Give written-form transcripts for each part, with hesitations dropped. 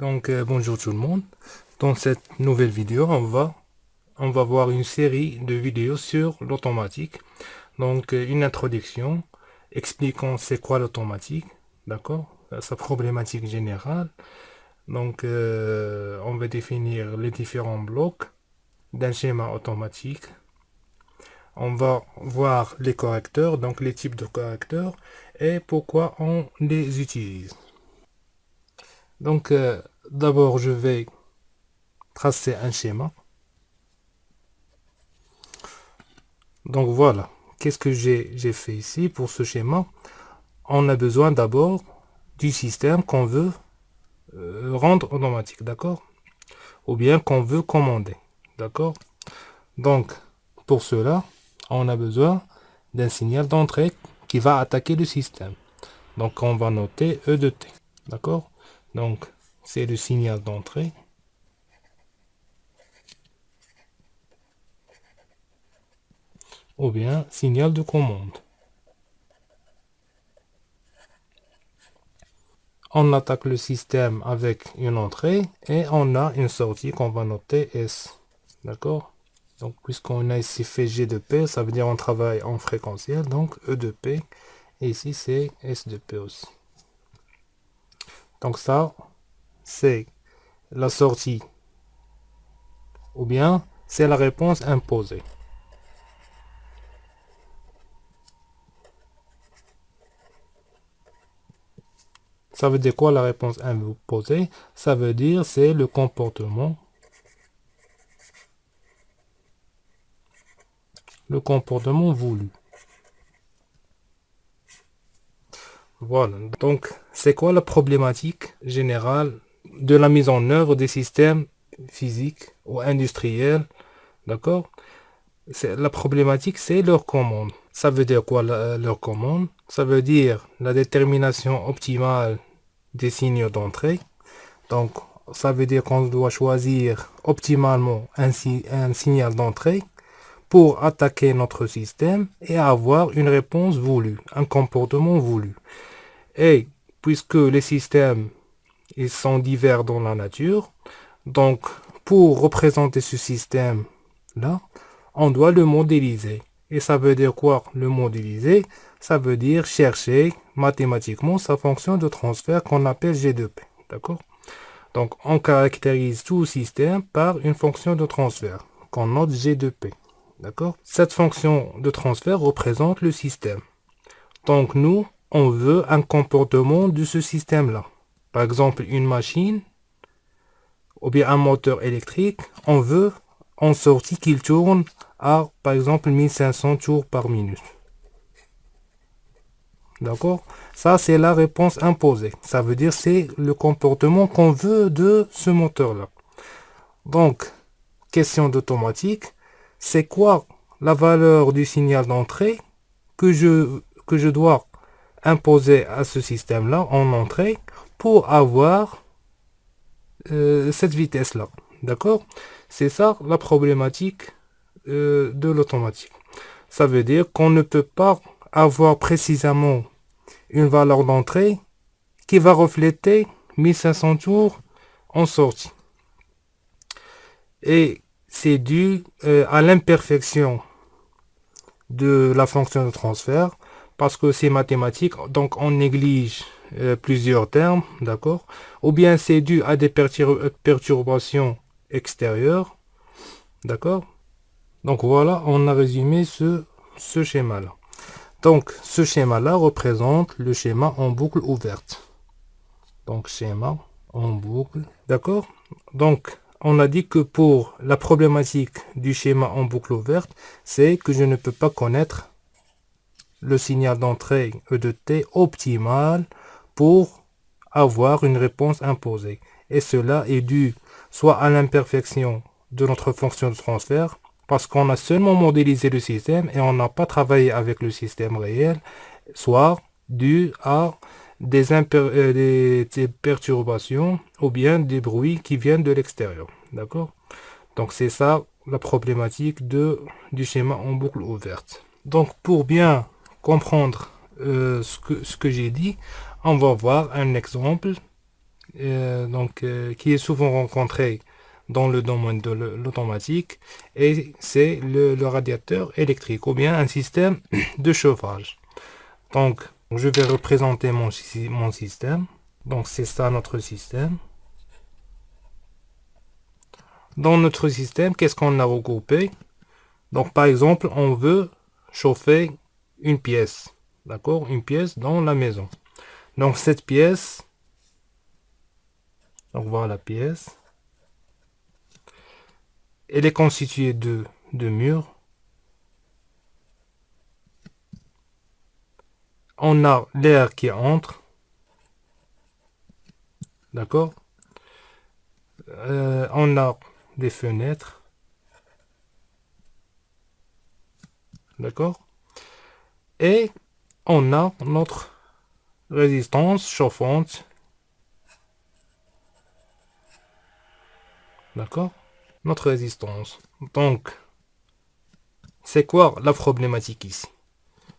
Bonjour tout le monde. Dans cette nouvelle vidéo, on va voir une série de vidéos sur l'automatique. Une introduction expliquant c'est quoi l'automatique, d'accord? Sa problématique générale. On va définir les différents blocs d'un schéma automatique. On va voir les correcteurs, donc les types de correcteurs et pourquoi on les utilise. D'abord, je vais tracer un schéma. Donc voilà, qu'est-ce que j'ai fait ici pour ce schéma? On a besoin d'abord du système qu'on veut rendre automatique, d'accord? Ou bien qu'on veut commander, d'accord? Donc, pour cela, on a besoin d'un signal d'entrée qui va attaquer le système. Donc, on va noter E de T, d'accord? Donc, c'est le signal d'entrée. Ou bien signal de commande. On attaque le système avec une entrée et on a une sortie qu'on va noter S. D'accord? Donc, puisqu'on a ici fait G de P, ça veut dire on travaille en fréquentiel. Donc, E de P. Et ici, c'est S de P aussi. Donc, ça, c'est la sortie. Ou bien, c'est la réponse imposée. Ça veut dire quoi la réponse imposée? Ça veut dire c'est le comportement. Le comportement voulu. Voilà. Donc, c'est quoi la problématique générale de la mise en œuvre des systèmes physiques ou industriels? D'accord? La problématique, c'est leur commande. Ça veut dire quoi leur commande? Ça veut dire la détermination optimale des signaux d'entrée. Donc, ça veut dire qu'on doit choisir optimalement un signal d'entrée pour attaquer notre système et avoir une réponse voulue, un comportement voulu. Et puisque les systèmes ils sont divers dans la nature, donc pour représenter ce système-là, on doit le modéliser. Et ça veut dire quoi le modéliser? Ça veut dire chercher mathématiquement sa fonction de transfert qu'on appelle G de P. D'accord? Donc on caractérise tout système par une fonction de transfert qu'on note G de P. D'accord? Cette fonction de transfert représente le système. Donc nous, on veut un comportement de ce système-là. Par exemple, une machine ou bien un moteur électrique, on veut en sortie qu'il tourne à, par exemple, 1500 tours par minute. D'accord? Ça, c'est la réponse imposée. Ça veut dire c'est le comportement qu'on veut de ce moteur-là. Donc, question d'automatique, c'est quoi la valeur du signal d'entrée que je dois imposer à ce système-là en entrée pour avoir cette vitesse-là. D'accord? C'est ça la problématique de l'automatique. Ça veut dire qu'on ne peut pas avoir précisément une valeur d'entrée qui va refléter 1500 tours en sortie. Et c'est dû à l'imperfection de la fonction de transfert parce que c'est mathématique, donc on néglige plusieurs termes, d'accord? Ou bien c'est dû à des perturbations extérieures, d'accord? Donc voilà, on a résumé ce schéma-là. Donc ce schéma-là représente le schéma en boucle ouverte. Donc schéma en boucle, d'accord? Donc on a dit que pour la problématique du schéma en boucle ouverte, c'est que je ne peux pas connaître le signal d'entrée E de T optimal pour avoir une réponse imposée. Et cela est dû soit à l'imperfection de notre fonction de transfert, parce qu'on a seulement modélisé le système et on n'a pas travaillé avec le système réel, soit dû à des perturbations ou bien des bruits qui viennent de l'extérieur. D'accord? Donc c'est ça la problématique du schéma en boucle ouverte. Donc pour bien comprendre ce que j'ai dit, on va voir un exemple qui est souvent rencontré dans le domaine de l'automatique, et c'est le radiateur électrique ou bien un système de chauffage. Donc, je vais représenter mon système. Donc, c'est ça notre système. Dans notre système, qu'est-ce qu'on a regroupé? Donc, par exemple, on veut chauffer une pièce. D'accord? Une pièce dans la maison. Donc, cette pièce, donc voilà la pièce. Elle est constituée de murs. On a l'air qui entre. D'accord? On a des fenêtres. D'accord? Et on a notre résistance chauffante. D'accord? Notre résistance. Donc, c'est quoi la problématique ici?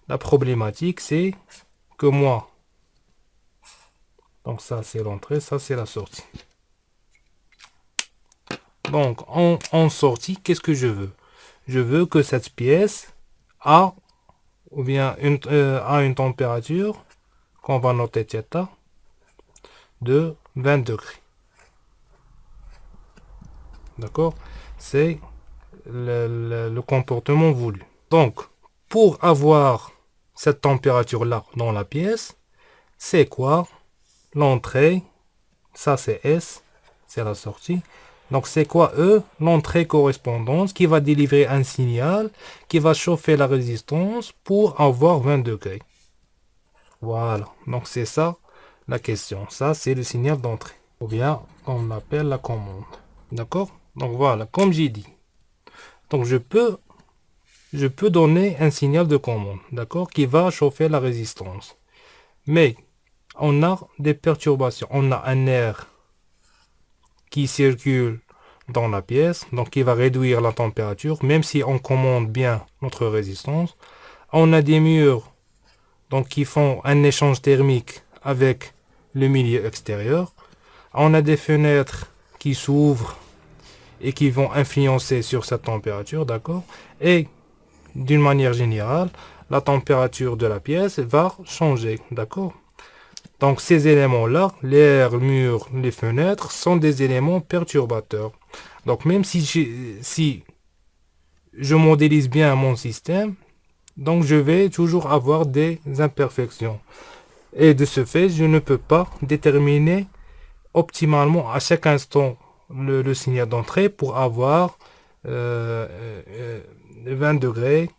La problématique, c'est que moi, donc ça c'est l'entrée, ça c'est la sortie. Donc, en sortie, qu'est-ce que je veux? Je veux que cette pièce a, ou bien a une température, qu'on va noter θ, de 20 degrés. D'accord? C'est le comportement voulu. Donc, pour avoir cette température-là dans la pièce, c'est quoi? L'entrée, ça c'est S, c'est la sortie. Donc c'est quoi E? L'entrée correspondante qui va délivrer un signal qui va chauffer la résistance pour avoir 20 degrés. Voilà, donc c'est ça la question. Ça c'est le signal d'entrée. Ou bien on appelle la commande. D'accord? Donc voilà, comme j'ai dit. Donc je peux donner un signal de commande, d'accord, qui va chauffer la résistance. Mais on a des perturbations. On a un air qui circule dans la pièce, donc qui va réduire la température, même si on commande bien notre résistance. On a des murs donc qui font un échange thermique avec le milieu extérieur. On a des fenêtres qui s'ouvrent et qui vont influencer sur cette température, d'accord? Et d'une manière générale, la température de la pièce va changer, d'accord? Donc ces éléments-là, l'air, le mur, les fenêtres, sont des éléments perturbateurs. Donc même si je modélise bien mon système, donc je vais toujours avoir des imperfections. Et de ce fait, je ne peux pas déterminer optimalement à chaque instant le signal d'entrée pour avoir 20 degrés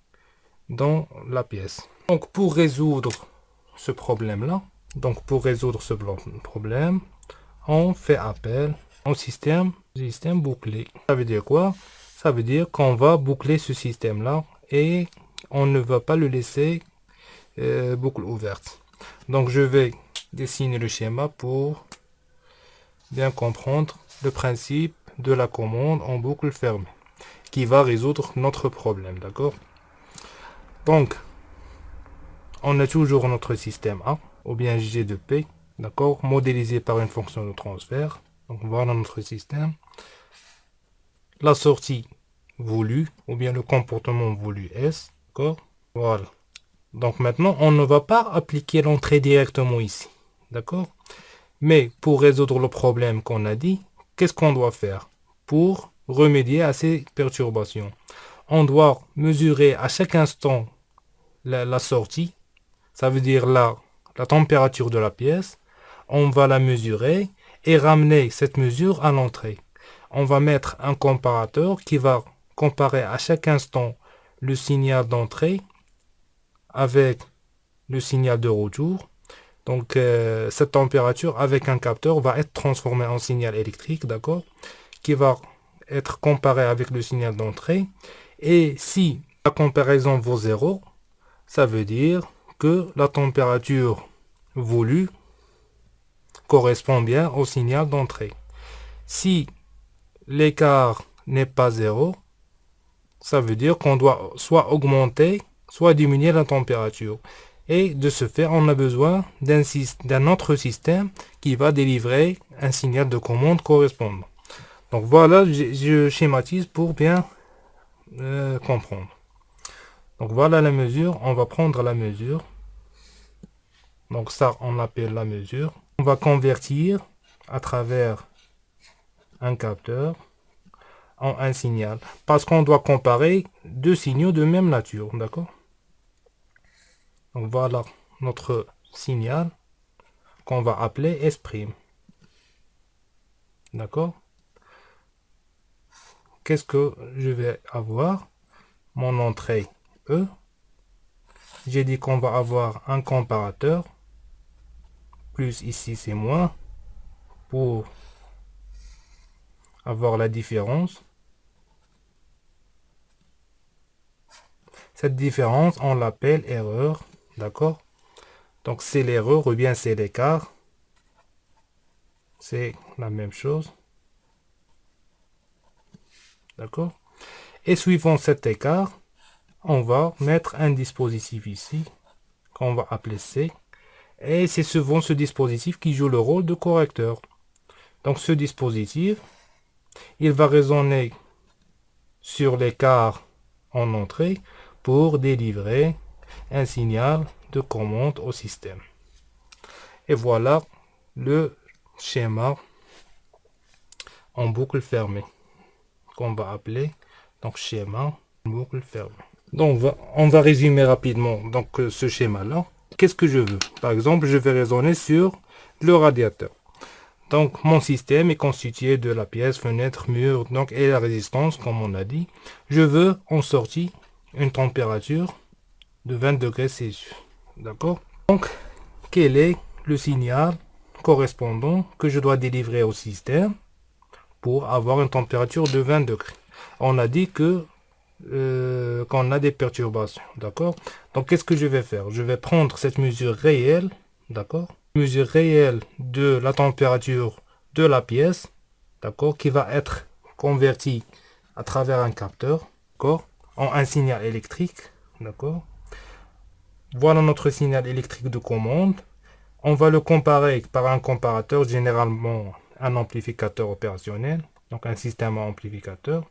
dans la pièce. Donc pour résoudre ce problème-là, on fait appel au système bouclé. Ça veut dire quoi? Ça veut dire qu'on va boucler ce système-là et on ne va pas le laisser boucle ouverte. Donc je vais dessiner le schéma pour bien comprendre le principe de la commande en boucle fermée qui va résoudre notre problème, d'accord? Donc, on a toujours notre système A, ou bien G de P, d'accord, modélisé par une fonction de transfert. Donc voilà notre système. La sortie voulue, ou bien le comportement voulu S, d'accord? Voilà. Donc maintenant, on ne va pas appliquer l'entrée directement ici, d'accord? Mais pour résoudre le problème qu'on a dit, qu'est-ce qu'on doit faire pour remédier à ces perturbations? On doit mesurer à chaque instant la sortie. Ça veut dire la température de la pièce. On va la mesurer et ramener cette mesure à l'entrée. On va mettre un comparateur qui va comparer à chaque instant le signal d'entrée avec le signal de retour. Donc cette température avec un capteur va être transformée en signal électrique, d'accord, qui va être comparé avec le signal d'entrée. Et si la comparaison vaut 0, ça veut dire que la température voulue correspond bien au signal d'entrée. Si l'écart n'est pas 0, ça veut dire qu'on doit soit augmenter, soit diminuer la température. Et de ce fait, on a besoin d'un autre système qui va délivrer un signal de commande correspondant. Donc voilà, je schématise pour bien comprendre. Donc voilà la mesure, on va prendre la mesure. Donc ça, on appelle la mesure. On va convertir à travers un capteur en un signal. Parce qu'on doit comparer deux signaux de même nature, d'accord? Donc voilà notre signal qu'on va appeler S'. D'accord? Qu'est-ce que je vais avoir? Mon entrée E. J'ai dit qu'on va avoir un comparateur. Plus ici c'est moins. Pour avoir la différence. Cette différence, on l'appelle erreur. D'accord? Donc c'est l'erreur ou bien c'est l'écart. C'est la même chose. D'accord? Et suivant cet écart, on va mettre un dispositif ici, qu'on va appeler C. Et c'est souvent ce dispositif qui joue le rôle de correcteur. Donc ce dispositif, il va raisonner sur l'écart en entrée pour délivrer un signal de commande au système. Et voilà le schéma en boucle fermée qu'on va appeler donc schéma boucle fermée. Donc on va résumer rapidement donc ce schéma là. Qu'est-ce que je veux? Par exemple, je vais raisonner sur le radiateur. Donc mon système est constitué de la pièce, fenêtre, mur, donc et la résistance comme on a dit. Je veux en sortie une température de 20 degrés Celsius. D'accord? Donc quel est le signal correspondant que je dois délivrer au système pour avoir une température de 20 degrés? On a dit que qu'on a des perturbations, d'accord? Donc qu'est-ce que je vais faire? Je vais prendre cette mesure réelle, d'accord? Mesure réelle de la température de la pièce, d'accord, qui va être convertie à travers un capteur, d'accord, en un signal électrique, d'accord. Voilà notre signal électrique de commande. On va le comparer par un comparateur, généralement un amplificateur opérationnel, donc un système à amplificateur.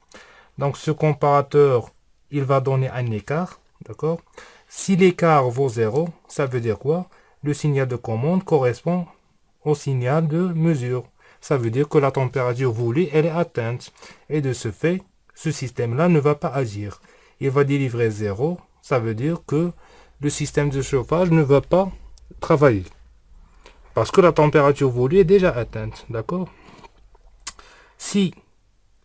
Donc ce comparateur, il va donner un écart, d'accord. Si l'écart vaut 0, ça veut dire quoi? Le signal de commande correspond au signal de mesure. Ça veut dire que la température voulue, elle est atteinte. Et de ce fait, ce système-là ne va pas agir. Il va délivrer 0. Ça veut dire que le système de chauffage ne va pas travailler. Parce que la température voulue est déjà atteinte. D'accord? Si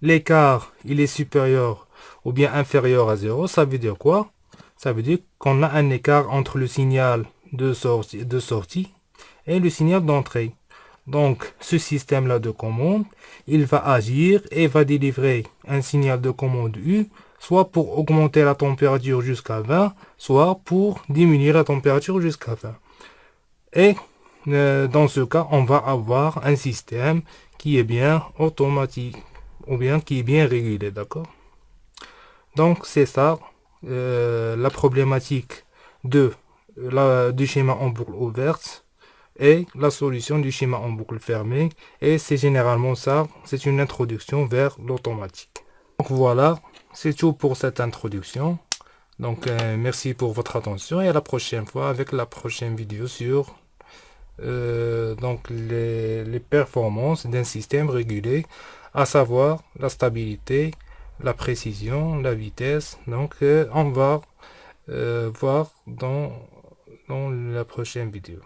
l'écart il est supérieur ou bien inférieur à 0, ça veut dire quoi? Ça veut dire qu'on a un écart entre le signal de sortie et le signal d'entrée. Donc, ce système-là de commande, il va agir et va délivrer un signal de commande U, soit pour augmenter la température jusqu'à 20, soit pour diminuer la température jusqu'à 20. Et dans ce cas, on va avoir un système qui est bien automatique, ou bien qui est bien régulé, d'accord? Donc, c'est ça, la problématique du schéma en boucle ouverte et la solution du schéma en boucle fermée. Et c'est généralement ça, c'est une introduction vers l'automatique. Donc voilà, c'est tout pour cette introduction. Donc merci pour votre attention et à la prochaine fois avec la prochaine vidéo sur donc les performances d'un système régulé, à savoir la stabilité, la précision, la vitesse. Donc on va voir dans la prochaine vidéo.